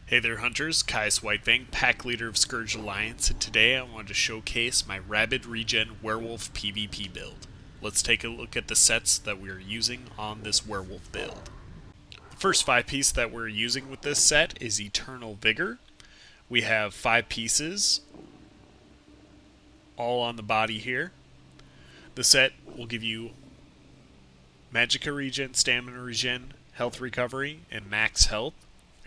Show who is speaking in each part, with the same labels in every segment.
Speaker 1: Hey there hunters, Kai's Whitefang, pack leader of Scourge Alliance, and today I wanted to showcase my Rabid Regen Werewolf PvP build. Let's take a look at the sets that we are using on this Werewolf build. The first 5-piece that we're using with this set is Eternal Vigor. We have 5 pieces, all on the body here. The set will give you Magicka Regen, Stamina Regen, Health Recovery, and Max Health.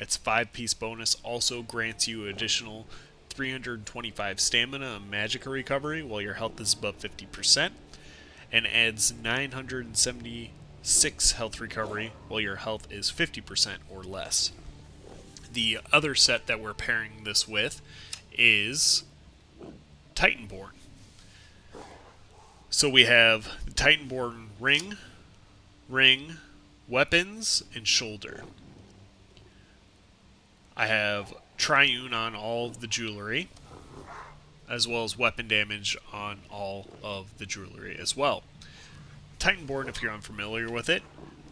Speaker 1: Its 5-piece bonus also grants you additional 325 stamina and Magicka recovery while your health is above 50%, and adds 976 health recovery while your health is 50% or less. The other set that we're pairing this with is Titanborn. So we have the Titanborn ring, weapons, and shoulder. I have Triune on all of the jewelry, as well as weapon damage on all of the jewelry as well. Titanborn, if you're unfamiliar with it,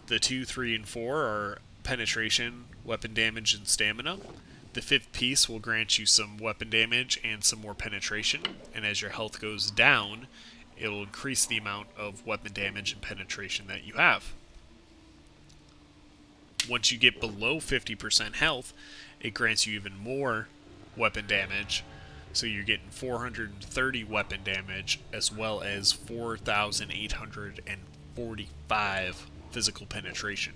Speaker 1: the 2, 3, and 4 are penetration, weapon damage, and stamina. The 5th piece will grant you some weapon damage and some more penetration, and as your health goes down, it'll increase the amount of weapon damage and penetration that you have. Once you get below 50% health, it grants you even more weapon damage, so you're getting 430 weapon damage as well as 4,845 physical penetration.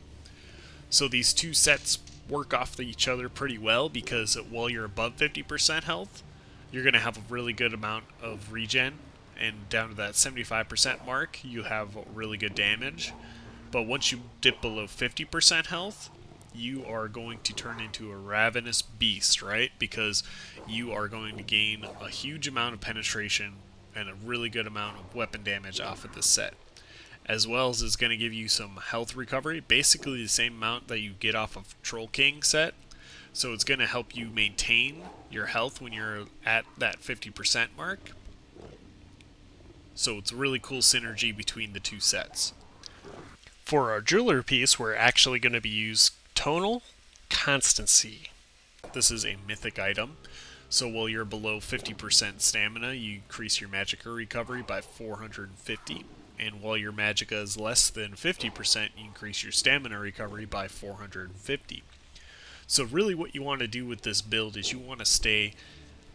Speaker 1: So these two sets work off each other pretty well because while you're above 50% health, you're going to have a really good amount of regen, and down to that 75% mark, you have really good damage. But once you dip below 50% health, you are going to turn into a ravenous beast, right? Because you are going to gain a huge amount of penetration and a really good amount of weapon damage off of this set. As well as it's going to give you some health recovery, basically the same amount that you get off of Troll King set. So it's going to help you maintain your health when you're at that 50% mark. So it's a really cool synergy between the two sets. For our jewelry piece, we're actually going to be using Tonal Constancy. This is a mythic item, so while you're below 50% stamina, you increase your Magicka recovery by 450, and while your Magicka is less than 50%, you increase your stamina recovery by 450. So really what you want to do with this build is you want to stay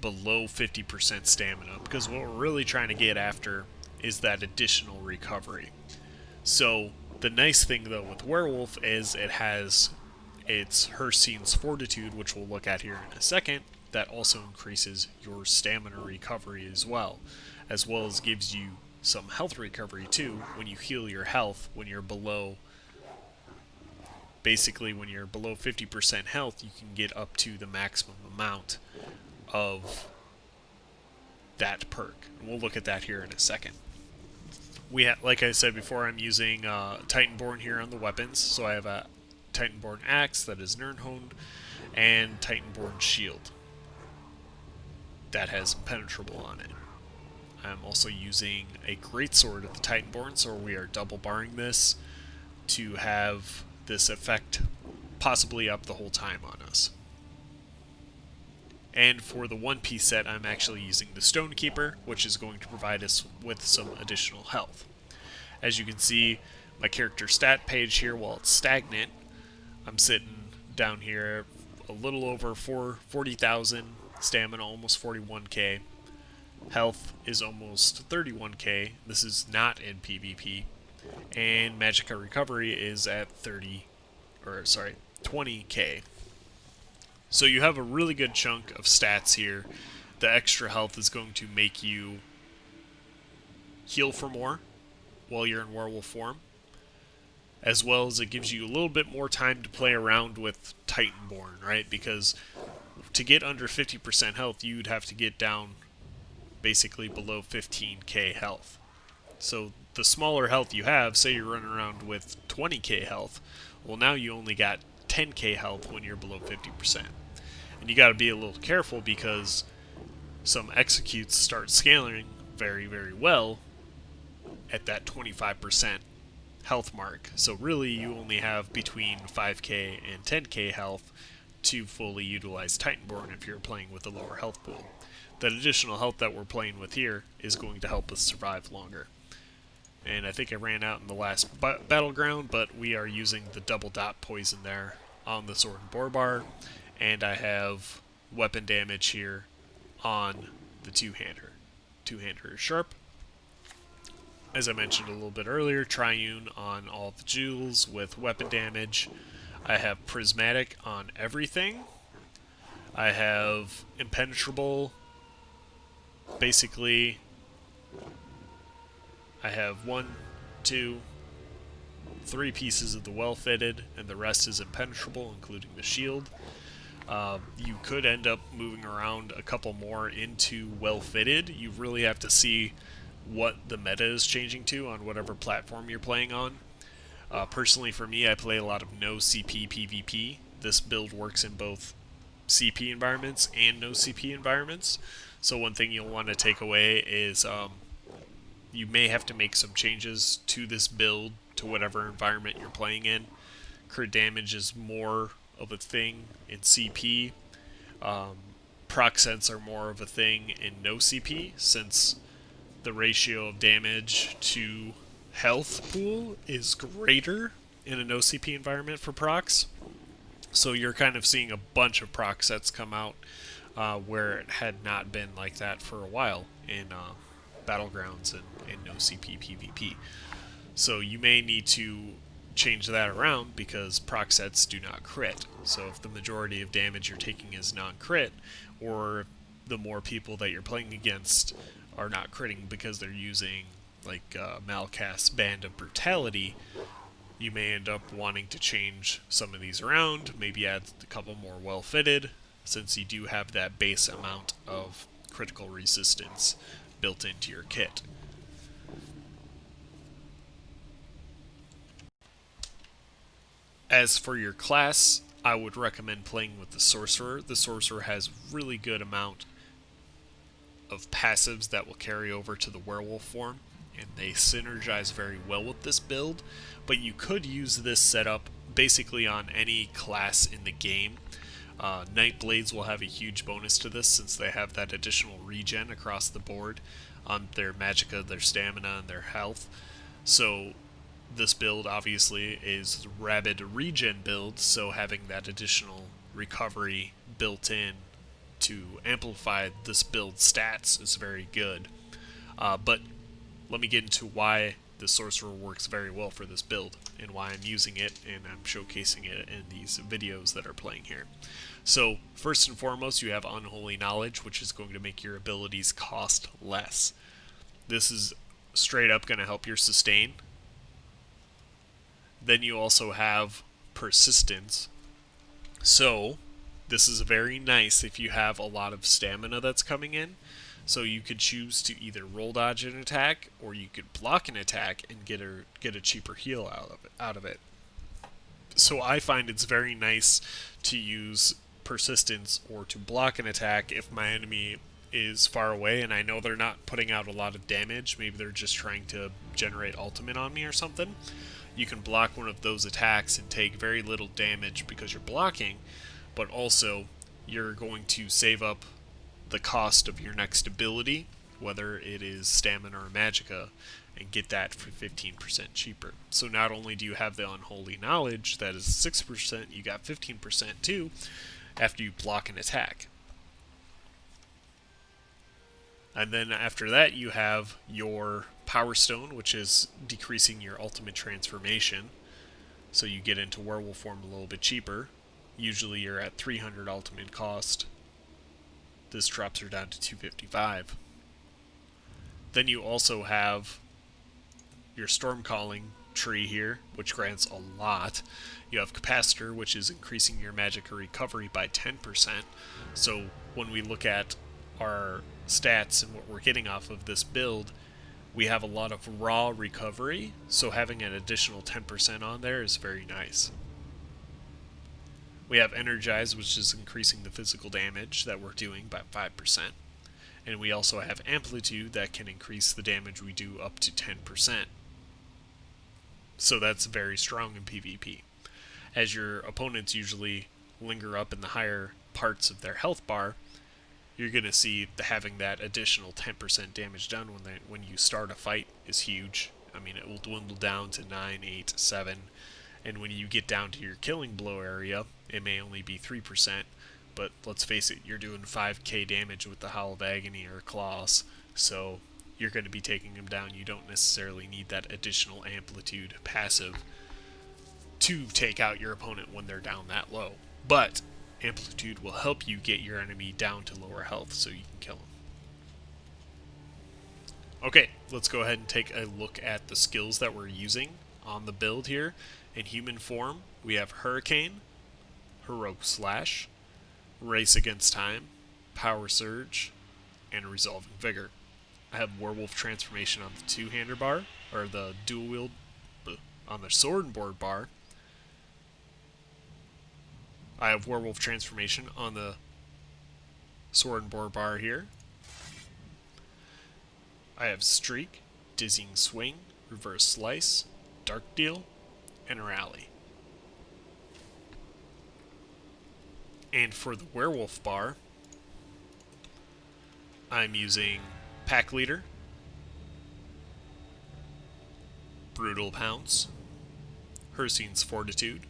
Speaker 1: below 50% stamina, because what we're really trying to get after is that additional recovery. So the nice thing though with Werewolf is it has its Hircine's Fortitude, which we'll look at here in a second, that also increases your stamina recovery as well as gives you some health recovery too when you heal your health when you're below. Basically, when you're below 50% health, you can get up to the maximum amount of that perk. And we'll look at that here in a second. Like I said before, I'm using Titanborn here on the weapons, so I have a Titanborn Axe that is Nirnhoned, and Titanborn Shield that has Impenetrable on it. I'm also using a Greatsword of the Titanborn, so we are double barring this to have this effect possibly up the whole time on us. And for the 1-piece set, I'm actually using the Stonekeeper, which is going to provide us with some additional health. As you can see, my character stat page here, while it's stagnant, I'm sitting down here a little over 40,000 stamina, almost 41k. Health is almost 31k. This is not in PvP. And Magicka recovery is at 20k. So you have a really good chunk of stats here. The extra health is going to make you heal for more while you're in werewolf form, as well as it gives you a little bit more time to play around with Titanborn, right? Because to get under 50% health, you'd have to get down basically below 15k health. So the smaller health you have, say you're running around with 20k health, well now you only got 10k health when you're below 50%. And you got to be a little careful because some executes start scaling very, very well at that 25% health mark. So really you only have between 5k and 10k health to fully utilize Titanborn if you're playing with a lower health pool. That additional health that we're playing with here is going to help us survive longer. And I think I ran out in the last battleground, but we are using the double dot poison there on the sword and boar bar, and I have weapon damage here on the two-hander. Two-hander is sharp. As I mentioned a little bit earlier, triune on all the jewels with weapon damage. I have prismatic on everything. I have impenetrable. Basically, I have 1, 2, 3 pieces of the well-fitted, and the rest is impenetrable, including the shield. You could end up moving around a couple more into well-fitted. You really have to see what the meta is changing to on whatever platform you're playing on. Personally, for me, I play a lot of no CP PvP. This build works in both CP environments and no CP environments. So one thing you'll want to take away is you may have to make some changes to this build to whatever environment you're playing in. Crit damage is more of a thing in CP. Proc sets are more of a thing in no CP, since the ratio of damage to health pool is greater in a no CP environment for procs. So you're kind of seeing a bunch of proc sets come out where it had not been like that for a while in Battlegrounds and no CP PvP. So you may need to change that around because proc sets do not crit. So if the majority of damage you're taking is non-crit, or the more people that you're playing against are not critting because they're using like Malcast's Band of Brutality, you may end up wanting to change some of these around, maybe add a couple more well-fitted, since you do have that base amount of critical resistance built into your kit. As for your class, I would recommend playing with the Sorcerer. The Sorcerer has really good amount of passives that will carry over to the Werewolf form, and they synergize very well with this build, but you could use this setup basically on any class in the game. Nightblades will have a huge bonus to this since they have that additional regen across the board on their magicka, their stamina, and their health. So this build obviously is Rabid Regen build, so having that additional recovery built in to amplify this build's stats is very good. But let me get into why the Sorcerer works very well for this build and why I'm using it and I'm showcasing it in these videos that are playing here. So first and foremost, you have Unholy Knowledge, which is going to make your abilities cost less. This is straight up going to help your sustain. Then you also have Persistence. So this is very nice if you have a lot of stamina that's coming in. So you could choose to either roll dodge an attack, or you could block an attack and get a cheaper heal out of it. So I find it's very nice to use Persistence or to block an attack if my enemy is far away and I know they're not putting out a lot of damage. Maybe they're just trying to generate ultimate on me or something. You can block one of those attacks and take very little damage because you're blocking, but also you're going to save up the cost of your next ability, whether it is stamina or magicka, and get that for 15% cheaper. So not only do you have the Unholy Knowledge, that is 6%, you got 15% too, after you block an attack. And then after that you have your Power Stone, which is decreasing your ultimate transformation, so you get into werewolf form a little bit cheaper. Usually you're at 300 ultimate cost. This drops her down to 255. Then you also have your Storm Calling tree here, which grants a lot. You have Capacitor, which is increasing your magic recovery by 10%. So when we look at our stats and what we're getting off of this build, we have a lot of raw recovery, so having an additional 10% on there is very nice. We have Energize, which is increasing the physical damage that we're doing by 5%. And we also have Amplitude that can increase the damage we do up to 10%. So that's very strong in PvP. As your opponents usually linger up in the higher parts of their health bar, you're going to see having that additional 10% damage done when you start a fight is huge. I mean, it will dwindle down to 9, 8, 7, and when you get down to your killing blow area, it may only be 3%, but let's face it, you're doing 5k damage with the Howl of Agony or Claws, so you're going to be taking them down. You don't necessarily need that additional amplitude passive to take out your opponent when they're down that low. But amplitude will help you get your enemy down to lower health so you can kill them. Okay, let's go ahead and take a look at the skills that we're using on the build here. In human form, we have Hurricane, Heroic Slash, Race Against Time, Power Surge, and Resolving Vigor. I have Werewolf Transformation on the two-hander bar, or the dual wield on the sword and board bar. I have Werewolf Transformation on the sword and board bar here. I have Streak, Dizzying Swing, Reverse Slice, Dark Deal, and Rally. And for the Werewolf bar, I'm using Pack Leader, Brutal Pounce, Hircine's Fortitude,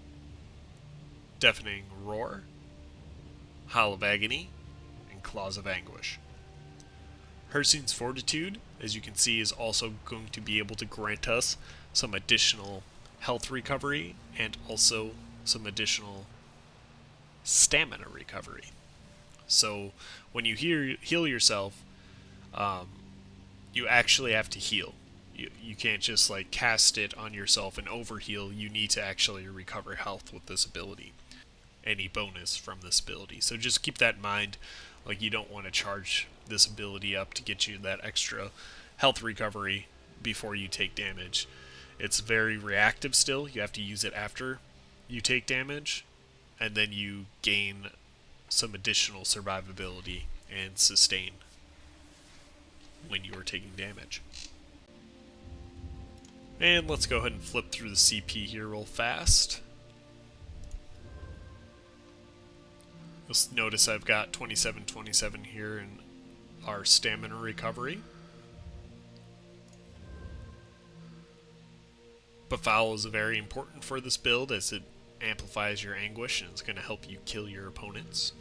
Speaker 1: Deafening Roar, Howl of Agony, and Claws of Anguish. Hircine's Fortitude, as you can see, is also going to be able to grant us some additional health recovery and also some additional stamina recovery. So when you heal yourself, you actually have to heal. You can't just like cast it on yourself and overheal. You need to actually recover health with this ability. Any bonus from this ability. So just keep that in mind. Like, you don't want to charge this ability up to get you that extra health recovery before you take damage. It's very reactive still. You have to use it after you take damage, and then you gain some additional survivability and sustain when you are taking damage. And let's go ahead and flip through the CP here real fast. You'll notice I've got 27 here in our stamina recovery. Befoul is very important for this build as it amplifies your anguish and it's going to help you kill your opponents.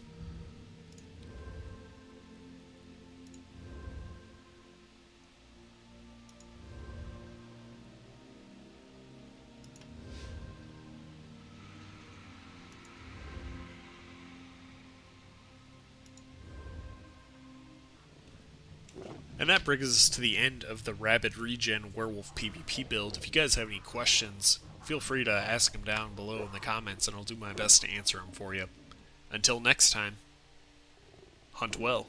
Speaker 1: And that brings us to the end of the Rabid Regen Werewolf PvP build. If you guys have any questions, feel free to ask them down below in the comments and I'll do my best to answer them for you. Until next time, hunt well.